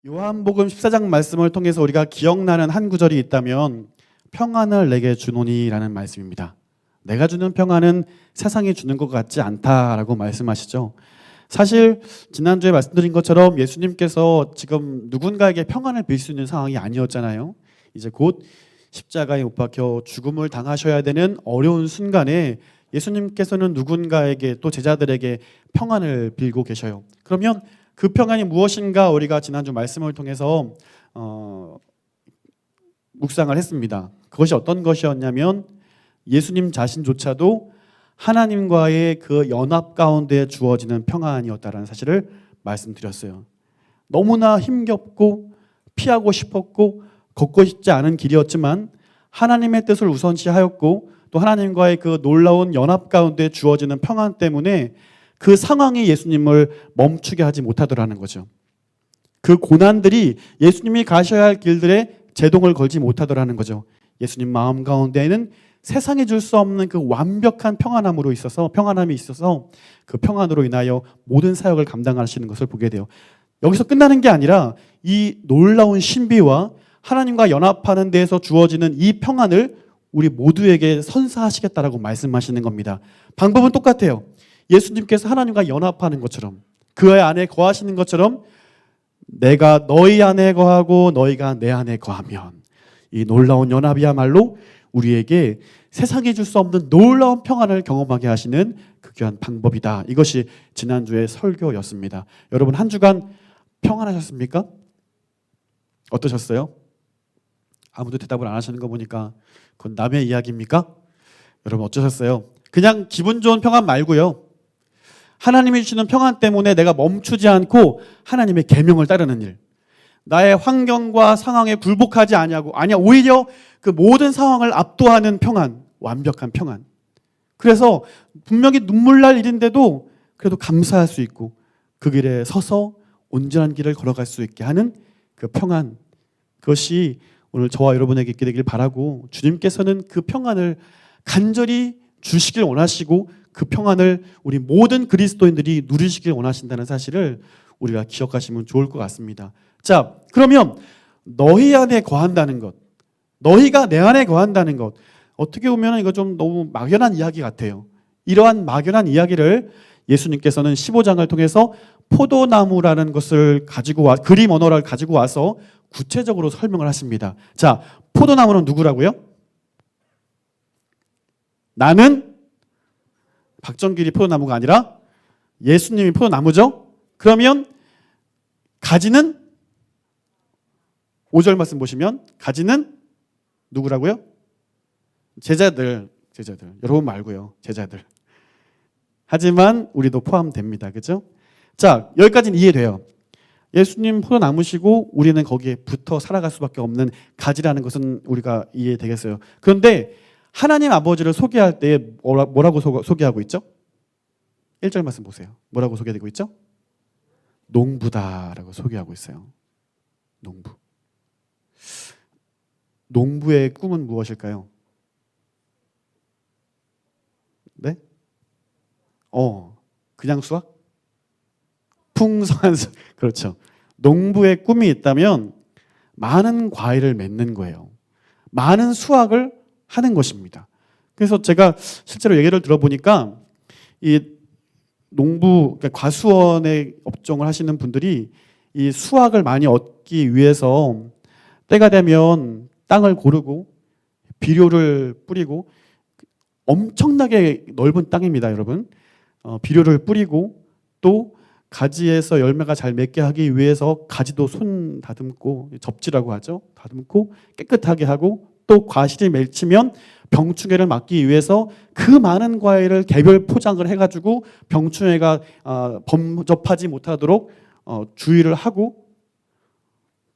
요한복음 14장 말씀을 통해서 우리가 기억나는 한 구절이 있다면 평안을 내게 주노니라는 말씀입니다. 내가 주는 평안은 세상이 주는 것 같지 않다라고 말씀하시죠. 사실 지난주에 말씀드린 것처럼 예수님께서 지금 누군가에게 평안을 빌 수 있는 상황이 아니었잖아요. 이제 곧 십자가에 못 박혀 죽음을 당하셔야 되는 어려운 순간에 예수님께서는 누군가에게 또 제자들에게 평안을 빌고 계셔요. 그러면 그 평안이 무엇인가 우리가 지난주 말씀을 통해서 묵상을 했습니다. 그것이 어떤 것이었냐면 예수님 자신조차도 하나님과의 그 연합 가운데 주어지는 평안이었다라는 사실을 말씀드렸어요. 너무나 힘겹고 피하고 싶었고 걷고 싶지 않은 길이었지만 하나님의 뜻을 우선시하였고 또 하나님과의 그 놀라운 연합 가운데 주어지는 평안 때문에 그 상황이 예수님을 멈추게 하지 못하더라는 거죠. 그 고난들이 예수님이 가셔야 할 길들에 제동을 걸지 못하더라는 거죠. 예수님 마음 가운데에는 세상에 줄 수 없는 그 완벽한 평안함이 있어서 그 평안으로 인하여 모든 사역을 감당하시는 것을 보게 돼요. 여기서 끝나는 게 아니라 이 놀라운 신비와 하나님과 연합하는 데에서 주어지는 이 평안을 우리 모두에게 선사하시겠다라고 말씀하시는 겁니다. 방법은 똑같아요. 예수님께서 하나님과 연합하는 것처럼 그 안에 거하시는 것처럼 내가 너희 안에 거하고 너희가 내 안에 거하면 이 놀라운 연합이야말로 우리에게 세상에 줄 수 없는 놀라운 평안을 경험하게 하시는 그 귀한 방법이다. 이것이 지난주의 설교였습니다. 여러분 한 주간 평안하셨습니까? 어떠셨어요? 아무도 대답을 안 하시는 거 보니까 그건 남의 이야기입니까? 여러분 어떠셨어요? 그냥 기분 좋은 평안 말고요. 하나님이 주시는 평안 때문에 내가 멈추지 않고 하나님의 계명을 따르는 일. 나의 환경과 상황에 굴복하지 아니야 오히려 그 모든 상황을 압도하는 평안, 완벽한 평안. 그래서 분명히 눈물 날 일인데도 그래도 감사할 수 있고 그 길에 서서 온전한 길을 걸어갈 수 있게 하는 그 평안. 그것이 오늘 저와 여러분에게 있게 되길 바라고 주님께서는 그 평안을 간절히 주시길 원하시고 그 평안을 우리 모든 그리스도인들이 누리시길 원하신다는 사실을 우리가 기억하시면 좋을 것 같습니다. 자, 그러면 너희 안에 거한다는 것, 너희가 내 안에 거한다는 것, 어떻게 보면 이거 좀 너무 막연한 이야기 같아요. 이러한 막연한 이야기를 예수님께서는 15장을 통해서 포도나무라는 것을 가지고 그림 언어를 가지고 와서 구체적으로 설명을 하십니다. 자, 포도나무는 누구라고요? 나는 박정길이 포도나무가 아니라 예수님이 포도나무죠? 그러면 가지는 5절 말씀 보시면 가지는 누구라고요? 제자들. 여러분 말고요. 제자들. 하지만 우리도 포함됩니다. 그죠? 자, 여기까지는 이해돼요. 예수님 포도나무시고 우리는 거기에 붙어 살아갈 수밖에 없는 가지라는 것은 우리가 이해되겠어요. 그런데 하나님 아버지를 소개할 때 뭐라고 소개하고 있죠? 1절 말씀 보세요. 뭐라고 소개되고 있죠? 농부다라고 소개하고 있어요. 농부. 농부의 꿈은 무엇일까요? 네? 그냥 수확? 풍성한 수확. 그렇죠. 농부의 꿈이 있다면 많은 과일을 맺는 거예요. 많은 수확을 하는 것입니다. 그래서 제가 실제로 얘기를 들어보니까 이 농부, 그러니까 과수원의 업종을 하시는 분들이 이 수확을 많이 얻기 위해서 때가 되면 땅을 고르고 비료를 뿌리고 엄청나게 넓은 땅입니다, 여러분. 비료를 뿌리고 또 가지에서 열매가 잘 맺게 하기 위해서 가지도 손 다듬고 접지라고 하죠. 다듬고 깨끗하게 하고 또 과실이 맺히면 병충해를 막기 위해서 그 많은 과일을 개별 포장을 해가지고 병충해가 범접하지 못하도록 주의를 하고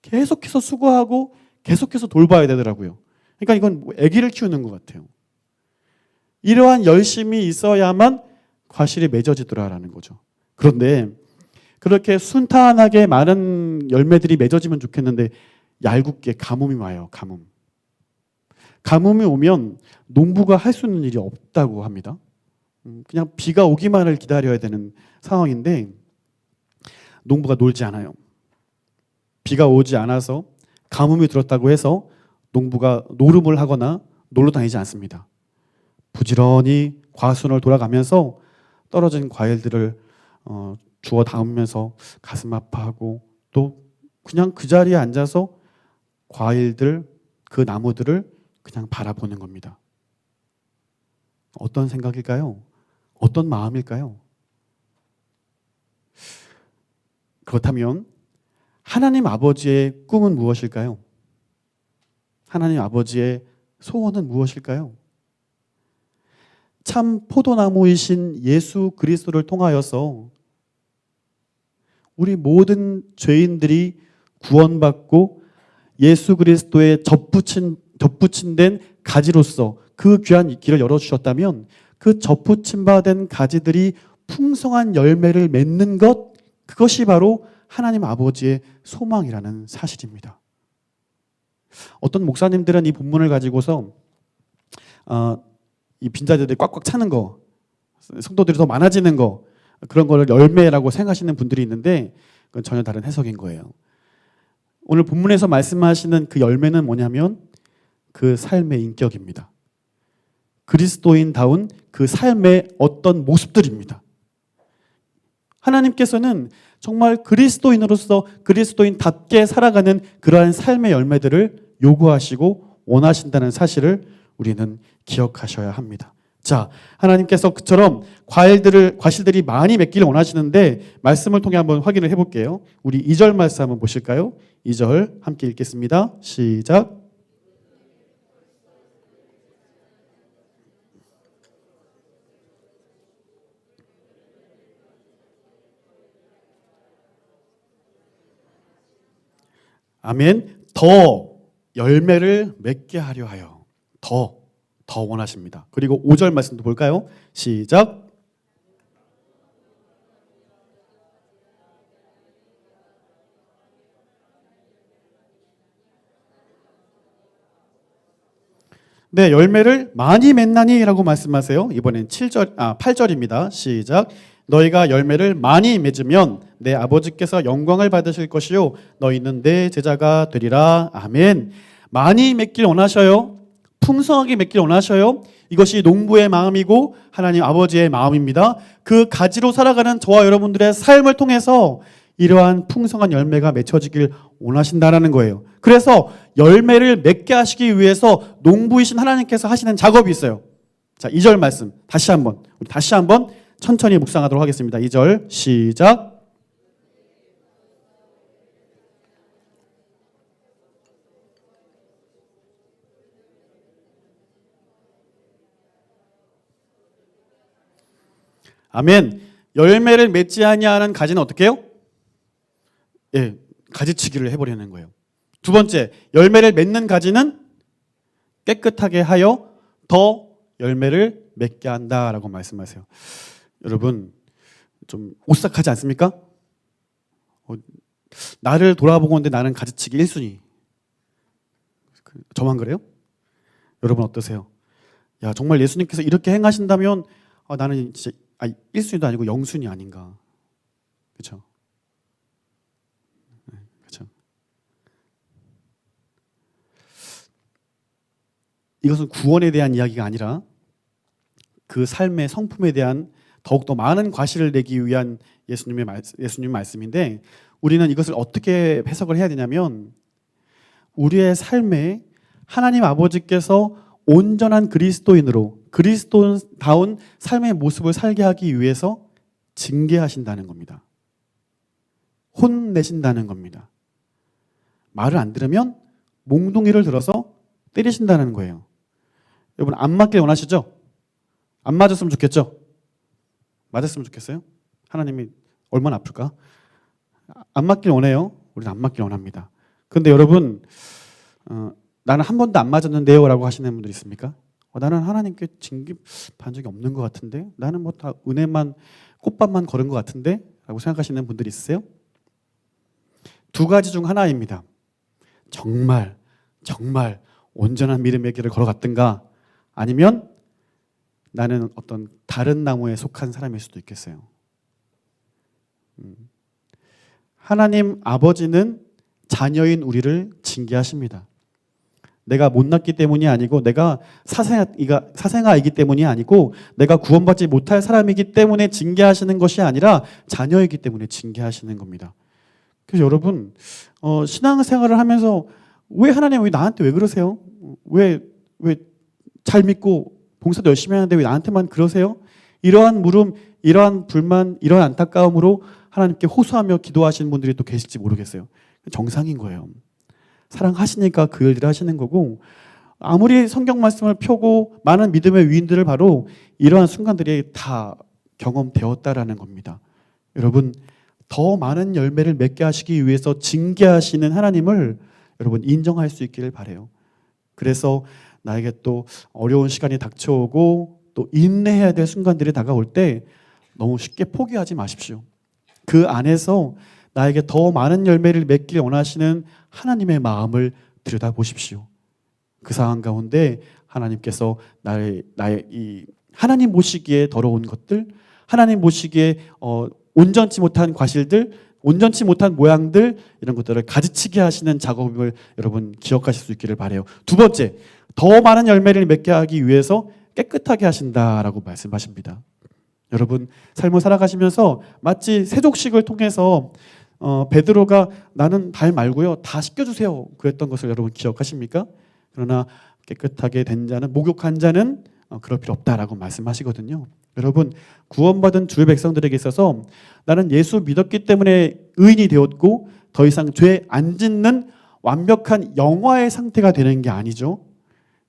계속해서 수고하고 계속해서 돌봐야 되더라고요. 그러니까 이건 아기를 키우는 것 같아요. 이러한 열심이 있어야만 과실이 맺어지더라라는 거죠. 그런데 그렇게 순탄하게 많은 열매들이 맺어지면 좋겠는데 얄궂게 가뭄이 와요. 가뭄이 오면 농부가 할 수 있는 일이 없다고 합니다. 그냥 비가 오기만을 기다려야 되는 상황인데 농부가 놀지 않아요. 비가 오지 않아서 가뭄이 들었다고 해서 농부가 노름을 하거나 놀러 다니지 않습니다. 부지런히 과수원을 돌아가면서 떨어진 과일들을 주워 담으면서 가슴 아파하고 또 그냥 그 자리에 앉아서 과일들, 그 나무들을 그냥 바라보는 겁니다. 어떤 생각일까요? 어떤 마음일까요? 그렇다면 하나님 아버지의 꿈은 무엇일까요? 하나님 아버지의 소원은 무엇일까요? 참 포도나무이신 예수 그리스도를 통하여서 우리 모든 죄인들이 구원받고 예수 그리스도의 접붙인 된 가지로서 그 귀한 길을 열어주셨다면 그 접붙임 바 된 가지들이 풍성한 열매를 맺는 것, 그것이 바로 하나님 아버지의 소망이라는 사실입니다. 어떤 목사님들은 이 본문을 가지고서 이 빈자리들이 꽉꽉 차는 거, 성도들이 더 많아지는 거, 그런 거를 열매라고 생각하시는 분들이 있는데 그건 전혀 다른 해석인 거예요. 오늘 본문에서 말씀하시는 그 열매는 뭐냐면 그 삶의 인격입니다. 그리스도인다운 그 삶의 어떤 모습들입니다. 하나님께서는 정말 그리스도인으로서 그리스도인답게 살아가는 그러한 삶의 열매들을 요구하시고 원하신다는 사실을 우리는 기억하셔야 합니다. 자, 하나님께서 그처럼 과실들이 많이 맺기를 원하시는데 말씀을 통해 한번 확인을 해볼게요. 우리 2절 말씀 한번 보실까요? 2절 함께 읽겠습니다. 시작. 아멘. 더 열매를 맺게 하려 하여 더 원하십니다. 그리고 5절 말씀도 볼까요? 시작. 네, 열매를 많이 맺나니라고 말씀하세요. 이번엔 8절입니다. 시작. 너희가 열매를 많이 맺으면 내 아버지께서 영광을 받으실 것이요 너희는 내 제자가 되리라. 아멘. 많이 맺길 원하셔요. 풍성하게 맺길 원하셔요. 이것이 농부의 마음이고 하나님 아버지의 마음입니다. 그 가지로 살아가는 저와 여러분들의 삶을 통해서 이러한 풍성한 열매가 맺혀지길 원하신다는 거예요. 그래서 열매를 맺게 하시기 위해서 농부이신 하나님께서 하시는 작업이 있어요. 자, 2절 말씀 다시 한번 천천히 묵상하도록 하겠습니다. 2절 시작. 아멘. 열매를 맺지 아니하는 가지는 어떻게 해요? 예, 가지치기를 해버리는 거예요. 두 번째, 열매를 맺는 가지는 깨끗하게 하여 더 열매를 맺게 한다라고 말씀하세요. 여러분 좀 오싹하지 않습니까? 나를 돌아보고 있는데 나는 가지치기 1순위. 저만 그래요? 여러분 어떠세요? 야, 정말 예수님께서 이렇게 행하신다면 나는 진짜 1순위도 아니고 0순위 아닌가. 그렇죠? 그렇죠? 이것은 구원에 대한 이야기가 아니라 그 삶의 성품에 대한 더욱더 많은 과실을 내기 위한 예수님의 말씀인데 우리는 이것을 어떻게 해석을 해야 되냐면 우리의 삶에 하나님 아버지께서 온전한 그리스도인으로 그리스도다운 삶의 모습을 살게 하기 위해서 징계하신다는 겁니다. 혼내신다는 겁니다. 말을 안 들으면 몽둥이를 들어서 때리신다는 거예요. 여러분 안 맞길 원하시죠? 안 맞았으면 좋겠죠? 맞았으면 좋겠어요? 하나님이 얼마나 아플까? 안 맞길 원해요. 우리는 안 맞길 원합니다. 그런데 여러분 나는 한 번도 안 맞았는데요 라고 하시는 분들 있습니까? 나는 하나님께 징계받은 적이 없는 것 같은데 나는 뭐 다 은혜만 꽃밭만 걸은 것 같은데 라고 생각하시는 분들이 있으세요? 두 가지 중 하나입니다. 정말 온전한 믿음의 길을 걸어갔든가 아니면 나는 어떤 다른 나무에 속한 사람일 수도 있겠어요. 하나님 아버지는 자녀인 우리를 징계하십니다. 내가 못났기 때문이 아니고 내가 사생아이기 때문이 아니고 내가 구원받지 못할 사람이기 때문에 징계하시는 것이 아니라 자녀이기 때문에 징계하시는 겁니다. 그래서 여러분 신앙생활을 하면서 왜 하나님 왜 나한테 왜 그러세요? 왜 잘 믿고 봉사도 열심히 하는데 왜 나한테만 그러세요? 이러한 물음, 이러한 불만, 이러한 안타까움으로 하나님께 호소하며 기도하시는 분들이 또 계실지 모르겠어요. 정상인 거예요. 사랑하시니까 그 일들을 하시는 거고, 아무리 성경 말씀을 펴고 많은 믿음의 위인들을 바로 이러한 순간들이 다 경험되었다라는 겁니다. 여러분, 더 많은 열매를 맺게 하시기 위해서 징계하시는 하나님을 여러분 인정할 수 있기를 바라요. 그래서 나에게 또 어려운 시간이 닥쳐오고 또 인내해야 될 순간들이 다가올 때 너무 쉽게 포기하지 마십시오. 그 안에서 나에게 더 많은 열매를 맺길 원하시는 하나님의 마음을 들여다보십시오. 그 상황 가운데 하나님께서 나의 이 하나님 보시기에 더러운 것들, 하나님 보시기에 온전치 못한 과실들, 온전치 못한 모양들, 이런 것들을 가지치게 하시는 작업을 여러분 기억하실 수 있기를 바라요. 두 번째, 더 많은 열매를 맺게 하기 위해서 깨끗하게 하신다라고 말씀하십니다. 여러분 삶을 살아가시면서 마치 세족식을 통해서 베드로가 나는 발 말고요 다 씻겨주세요 그랬던 것을 여러분 기억하십니까? 그러나 깨끗하게 된 자는, 목욕한 자는 그럴 필요 없다라고 말씀하시거든요. 여러분 구원받은 주의 백성들에게 있어서 나는 예수 믿었기 때문에 의인이 되었고 더 이상 죄 안 짓는 완벽한 영화의 상태가 되는 게 아니죠.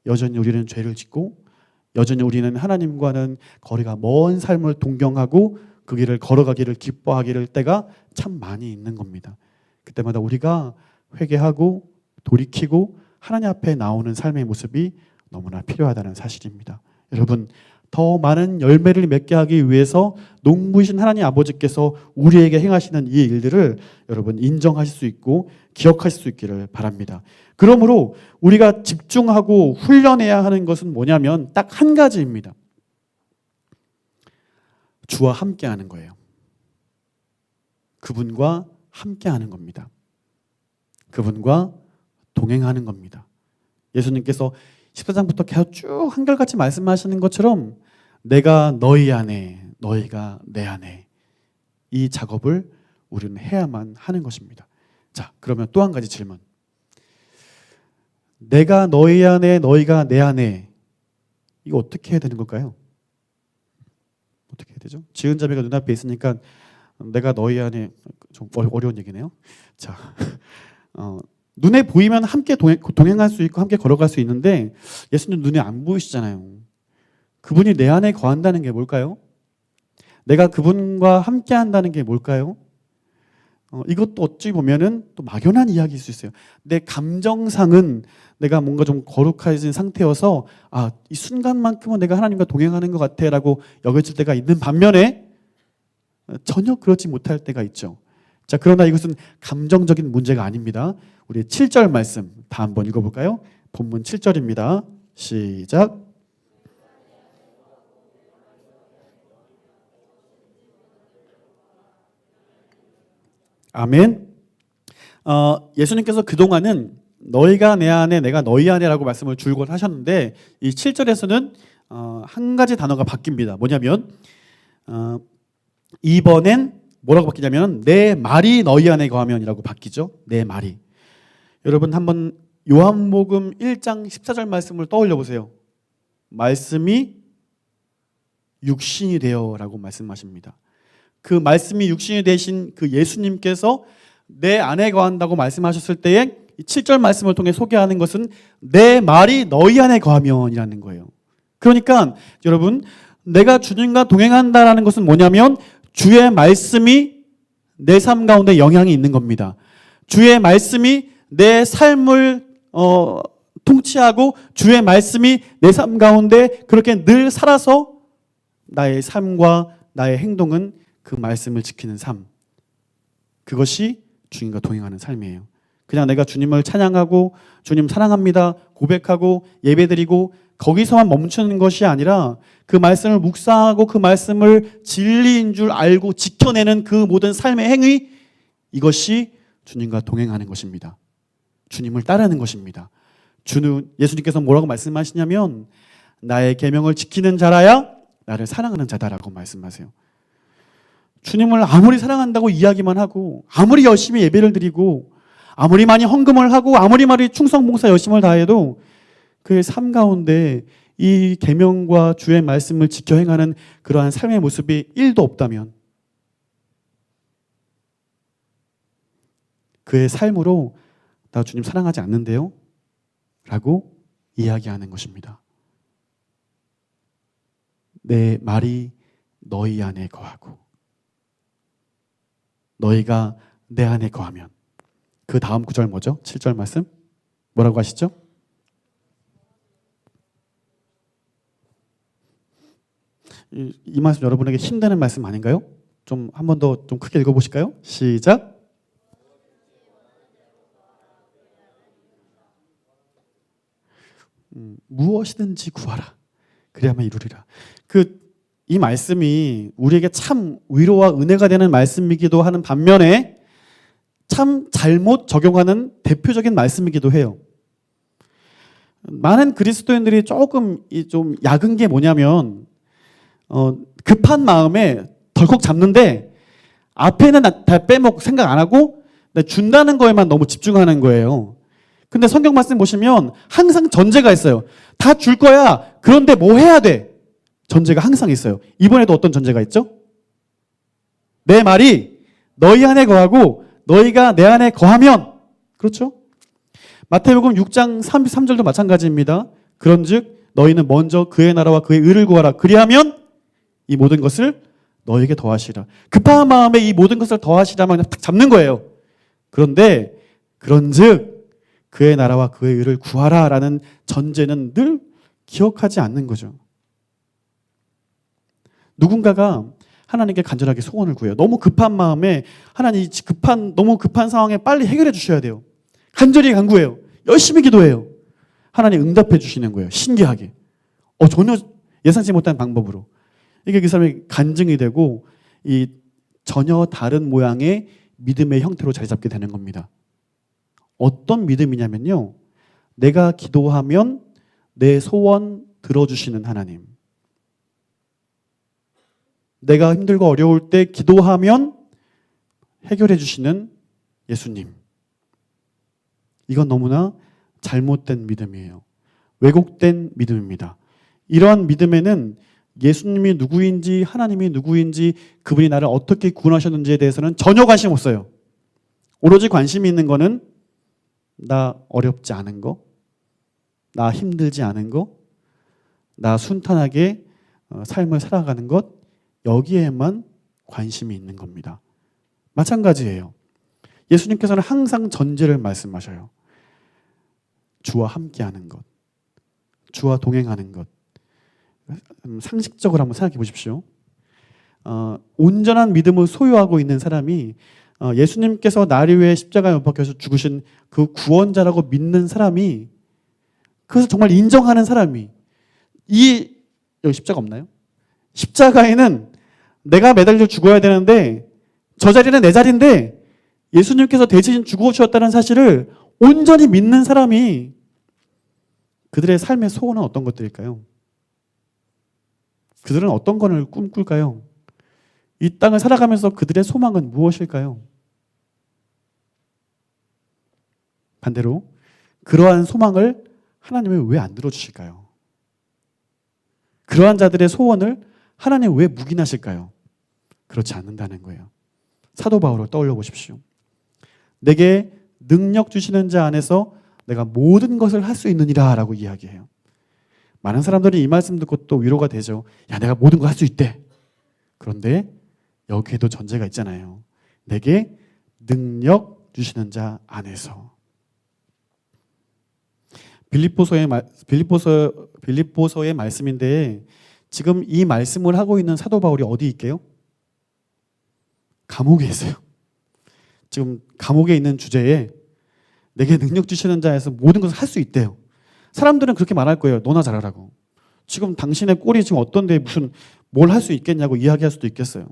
여전히 우리는 죄를 짓고 여전히 우리는 하나님과는 거리가 먼 삶을 동경하고 그 길을 걸어가기를 기뻐하기를 때가 참 많이 있는 겁니다. 그때마다 우리가 회개하고 돌이키고 하나님 앞에 나오는 삶의 모습이 너무나 필요하다는 사실입니다. 여러분 더 많은 열매를 맺게 하기 위해서 농부이신 하나님 아버지께서 우리에게 행하시는 이 일들을 여러분 인정하실 수 있고 기억하실 수 있기를 바랍니다. 그러므로 우리가 집중하고 훈련해야 하는 것은 뭐냐면 딱 한 가지입니다. 주와 함께하는 거예요. 그분과 함께하는 겁니다. 그분과 동행하는 겁니다. 예수님께서 14장부터 계속 쭉 한결같이 말씀하시는 것처럼 내가 너희 안에, 너희가 내 안에, 이 작업을 우리는 해야만 하는 것입니다. 자, 그러면 또 한 가지 질문. 내가 너희 안에, 너희가 내 안에, 이거 어떻게 해야 되는 걸까요? 어떻게 해야 되죠? 지은 자매가 눈앞에 있으니까 내가 너희 안에, 좀 어려운 얘기네요. 자, 눈에 보이면 함께 동행할 수 있고 함께 걸어갈 수 있는데 예수님 눈에 안 보이시잖아요. 그분이 내 안에 거한다는 게 뭘까요? 내가 그분과 함께 한다는 게 뭘까요? 이것도 어찌 보면은 또 막연한 이야기일 수 있어요. 내 감정상은 내가 뭔가 좀 거룩해진 상태여서 이 순간만큼은 내가 하나님과 동행하는 것 같아라고 여겨질 때가 있는 반면에 전혀 그렇지 못할 때가 있죠. 자, 그러나 이것은 감정적인 문제가 아닙니다. 우리 7절 말씀 다 한번 읽어볼까요? 본문 7절입니다. 시작. 아멘. 예수님께서 그동안은 너희가 내 안에 내가 너희 안에라고 말씀을 줄곧 하셨는데 이 7절에서는 한 가지 단어가 바뀝니다. 뭐냐면 이번엔 뭐라고 바뀌냐면 내 말이 너희 안에 거하면이라고 바뀌죠. 내 말이. 여러분 한번 요한복음 1장 14절 말씀을 떠올려 보세요. 말씀이 육신이 되어라고 말씀하십니다. 그 말씀이 육신이 되신 그 예수님께서 내 안에 거한다고 말씀하셨을 때에 이 7절 말씀을 통해 소개하는 것은 내 말이 너희 안에 거하면이라는 거예요. 그러니까 여러분 내가 주님과 동행한다라는 것은 뭐냐면 주의 말씀이 내 삶 가운데 영향이 있는 겁니다. 주의 말씀이 내 삶을 통치하고 주의 말씀이 내 삶 가운데 그렇게 늘 살아서 나의 삶과 나의 행동은 그 말씀을 지키는 삶. 그것이 주님과 동행하는 삶이에요. 그냥 내가 주님을 찬양하고 주님 사랑합니다 고백하고 예배드리고 거기서만 멈추는 것이 아니라 그 말씀을 묵상하고 그 말씀을 진리인 줄 알고 지켜내는 그 모든 삶의 행위, 이것이 주님과 동행하는 것입니다. 주님을 따르는 것입니다. 예수님께서 뭐라고 말씀하시냐면 나의 계명을 지키는 자라야 나를 사랑하는 자다라고 말씀하세요. 주님을 아무리 사랑한다고 이야기만 하고 아무리 열심히 예배를 드리고 아무리 많이 헌금을 하고 아무리 많이 충성봉사 열심을 다해도 그의 삶 가운데 이 계명과 주의 말씀을 지켜 행하는 그러한 삶의 모습이 1도 없다면 그의 삶으로 나 주님 사랑하지 않는데요? 라고 이야기하는 것입니다. 내 말이 너희 안에 거하고 너희가 내 안에 거하면 그 다음 구절 뭐죠? 7절 말씀 뭐라고 하시죠? 이 말씀 여러분에게 힘드는 말씀 아닌가요? 좀 한 번 더 좀 크게 읽어보실까요? 시작. 무엇이든지 구하라. 그래야만 이루리라. 이 말씀이 우리에게 참 위로와 은혜가 되는 말씀이기도 하는 반면에 참 잘못 적용하는 대표적인 말씀이기도 해요. 많은 그리스도인들이 조금 좀 약은 게 뭐냐면 급한 마음에 덜컥 잡는데 앞에는 다 빼먹고 생각 안 하고 준다는 거에만 너무 집중하는 거예요. 근데 성경 말씀 보시면 항상 전제가 있어요. 다 줄 거야. 그런데 뭐 해야 돼? 전제가 항상 있어요. 이번에도 어떤 전제가 있죠? 내 말이 너희 안에 거하고 너희가 내 안에 거하면, 그렇죠? 마태복음 6장 33절도 마찬가지입니다. 그런즉 너희는 먼저 그의 나라와 그의 의를 구하라. 그리하면 이 모든 것을 너희에게 더하시라. 급한 마음에 이 모든 것을 더하시라면 그냥 딱 잡는 거예요. 그런데 그런즉 그의 나라와 그의 의를 구하라라는 전제는 늘 기억하지 않는 거죠. 누군가가 하나님께 간절하게 소원을 구해요. 너무 급한 마음에 하나님 너무 급한 상황에 빨리 해결해 주셔야 돼요. 간절히 간구해요. 열심히 기도해요. 하나님 응답해 주시는 거예요. 신기하게. 전혀 예상치 못한 방법으로. 이게 그 사람의 간증이 되고 이 전혀 다른 모양의 믿음의 형태로 자리 잡게 되는 겁니다. 어떤 믿음이냐면요. 내가 기도하면 내 소원 들어주시는 하나님. 내가 힘들고 어려울 때 기도하면 해결해 주시는 예수님. 이건 너무나 잘못된 믿음이에요. 왜곡된 믿음입니다. 이러한 믿음에는 예수님이 누구인지 하나님이 누구인지 그분이 나를 어떻게 구원하셨는지에 대해서는 전혀 관심 없어요. 오로지 관심이 있는 거는 나 어렵지 않은 거, 나 힘들지 않은 거, 나 순탄하게 삶을 살아가는 것, 여기에만 관심이 있는 겁니다. 마찬가지예요. 예수님께서는 항상 전제를 말씀하셔요. 주와 함께하는 것, 주와 동행하는 것. 상식적으로 한번 생각해 보십시오. 온전한 믿음을 소유하고 있는 사람이 예수님께서 나를 위해 십자가에 못 박혀서 죽으신 그 구원자라고 믿는 사람이, 그래서 정말 인정하는 사람이, 여기 십자가 없나요? 십자가에는 내가 매달려 죽어야 되는데 저 자리는 내 자리인데 예수님께서 대신 죽어주셨다는 사실을 온전히 믿는 사람이 그들의 삶의 소원은 어떤 것들일까요? 그들은 어떤 것을 꿈꿀까요? 이 땅을 살아가면서 그들의 소망은 무엇일까요? 반대로 그러한 소망을 하나님은 왜 안 들어주실까요? 그러한 자들의 소원을 하나님 왜 묵인하실까요? 그렇지 않는다는 거예요. 사도 바울을 떠올려 보십시오. 내게 능력 주시는 자 안에서 내가 모든 것을 할 수 있느니라 라고 이야기해요. 많은 사람들이 이 말씀 듣고 또 위로가 되죠. 야, 내가 모든 걸 할 수 있대. 그런데 여기에도 전제가 있잖아요. 내게 능력 주시는 자 안에서. 빌립보서의 말씀인데 지금 이 말씀을 하고 있는 사도 바울이 어디 있게요? 감옥에 있어요. 지금 감옥에 있는 주제에 내게 능력 주시는 자에서 모든 것을 할 수 있대요. 사람들은 그렇게 말할 거예요. 너나 잘하라고. 지금 당신의 꼴이 지금 어떤데 무슨 뭘 할 수 있겠냐고 이야기할 수도 있겠어요.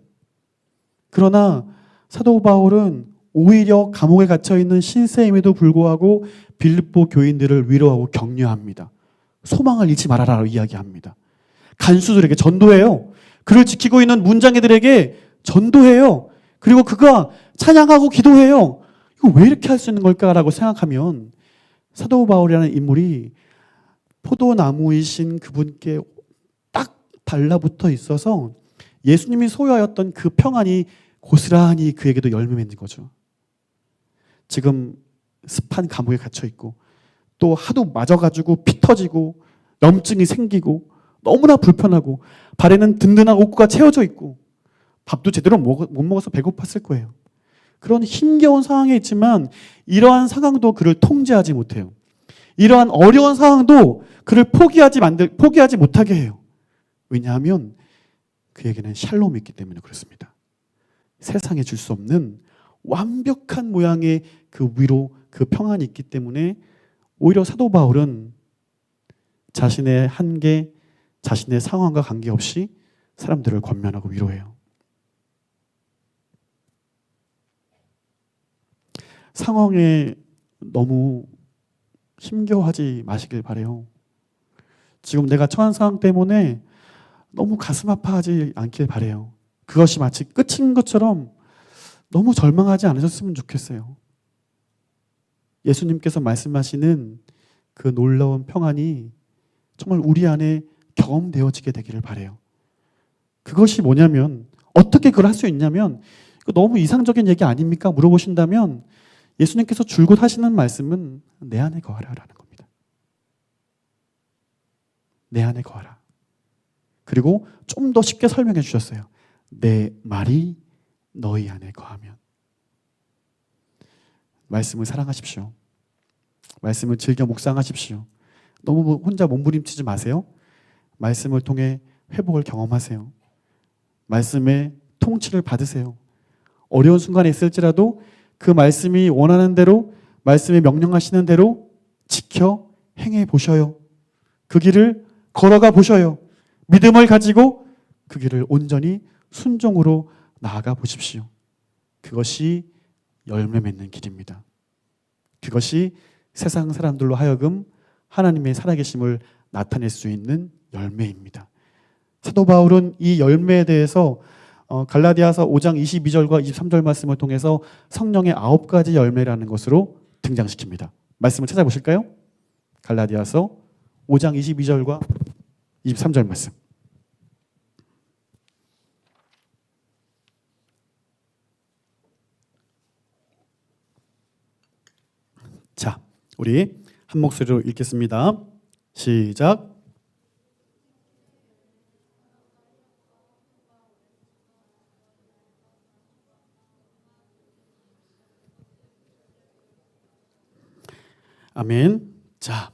그러나 사도 바울은 오히려 감옥에 갇혀 있는 신세임에도 불구하고 빌립보 교인들을 위로하고 격려합니다. 소망을 잃지 말아라 이야기합니다. 간수들에게 전도해요. 그를 지키고 있는 문장애들에게 전도해요. 그리고 그가 찬양하고 기도해요. 이거 왜 이렇게 할 수 있는 걸까라고 생각하면 사도 바울이라는 인물이 포도나무이신 그분께 딱 달라붙어 있어서 예수님이 소유하였던 그 평안이 고스란히 그에게도 열매 맺는 거죠. 지금 습한 감옥에 갇혀 있고 또 하도 맞아가지고 피 터지고 염증이 생기고 너무나 불편하고 발에는 든든한 옷구가 채워져 있고 밥도 제대로 못 먹어서 배고팠을 거예요. 그런 힘겨운 상황에 있지만 이러한 상황도 그를 통제하지 못해요. 이러한 어려운 상황도 그를 포기하지 못하게 해요. 왜냐하면 그에게는 샬롬이 있기 때문에 그렇습니다. 세상에 줄 수 없는 완벽한 모양의 그 위로, 그 평안이 있기 때문에 오히려 사도 바울은 자신의 한계, 자신의 상황과 관계없이 사람들을 권면하고 위로해요. 상황에 너무 힘겨워하지 마시길 바래요. 지금 내가 처한 상황 때문에 너무 가슴 아파하지 않길 바래요. 그것이 마치 끝인 것처럼 너무 절망하지 않으셨으면 좋겠어요. 예수님께서 말씀하시는 그 놀라운 평안이 정말 우리 안에 경험되어지게 되기를 바래요. 그것이 뭐냐면 어떻게 그걸 할 수 있냐면 너무 이상적인 얘기 아닙니까? 물어보신다면 예수님께서 줄곧 하시는 말씀은 내 안에 거하라라는 겁니다. 내 안에 거하라. 그리고 좀 더 쉽게 설명해 주셨어요. 내 말이 너희 안에 거하면. 말씀을 사랑하십시오. 말씀을 즐겨 묵상하십시오. 너무 혼자 몸부림치지 마세요. 말씀을 통해 회복을 경험하세요. 말씀의 통치를 받으세요. 어려운 순간에 있을지라도 그 말씀이 원하는 대로, 말씀이 명령하시는 대로 지켜 행해 보셔요. 그 길을 걸어가 보셔요. 믿음을 가지고 그 길을 온전히 순종으로 나아가 보십시오. 그것이 열매 맺는 길입니다. 그것이 세상 사람들로 하여금 하나님의 살아계심을 나타낼 수 있는 열매입니다. 사도 바울은 이 열매에 대해서 갈라디아서 5장 22절과 23절 말씀을 통해서 성령의 9가지 열매라는 것으로 등장시킵니다. 말씀을 찾아보실까요? 갈라디아서 5장 22절과 23절 말씀. 자, 우리 한 목소리로 읽겠습니다. 시작. 아멘. 자,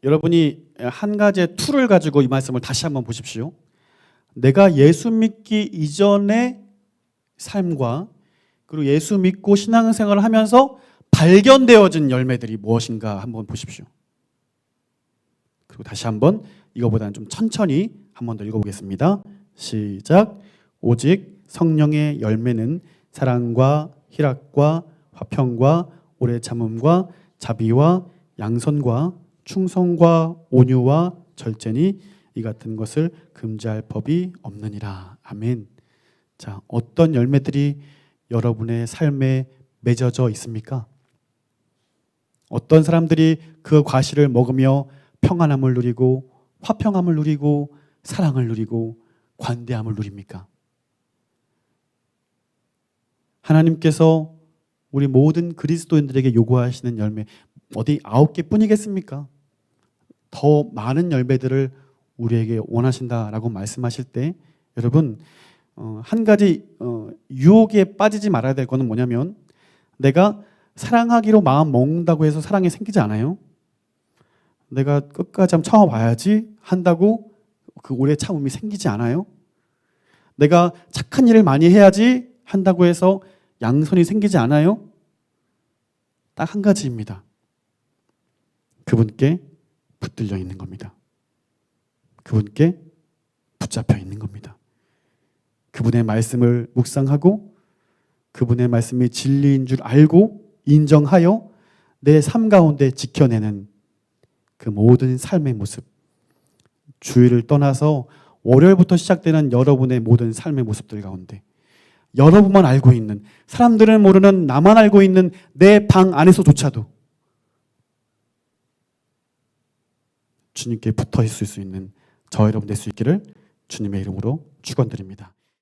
여러분이 한 가지의 툴을 가지고 이 말씀을 다시 한번 보십시오. 내가 예수 믿기 이전의 삶과 그리고 예수 믿고 신앙생활을 하면서 발견되어진 열매들이 무엇인가 한번 보십시오. 그리고 다시 한번 이거보다는 좀 천천히 한 번 더 읽어보겠습니다. 시작. 오직 성령의 열매는 사랑과 희락과 화평과 오래 참음과 자비와 양선과 충성과 온유와 절제니 이 같은 것을 금지할 법이 없느니라. 아멘. 자, 어떤 열매들이 여러분의 삶에 맺어져 있습니까? 어떤 사람들이 그 과실을 먹으며 평안함을 누리고 화평함을 누리고 사랑을 누리고 관대함을 누립니까? 하나님께서 우리 모든 그리스도인들에게 요구하시는 열매 어디 9개뿐이겠습니까? 더 많은 열매들을 우리에게 원하신다라고 말씀하실 때 여러분 한 가지 유혹에 빠지지 말아야 될 거는 뭐냐면 내가 사랑하기로 마음 먹는다고 해서 사랑이 생기지 않아요. 내가 끝까지 한번 참아봐야지 한다고 그 오래 참음이 생기지 않아요. 내가 착한 일을 많이 해야지 한다고 해서 양선이 생기지 않아요. 딱 한 가지입니다. 그분께 붙들려 있는 겁니다. 그분께 붙잡혀 있는 겁니다. 그분의 말씀을 묵상하고 그분의 말씀이 진리인 줄 알고 인정하여 내 삶 가운데 지켜내는 그 모든 삶의 모습, 주일을 떠나서 월요일부터 시작되는 여러분의 모든 삶의 모습들 가운데 여러분만 알고 있는, 사람들은 모르는 나만 알고 있는 내 방 안에서조차도 주님께 붙어 있을 수 있는 저 여러분 될 수 있기를 주님의 이름으로 축원드립니다.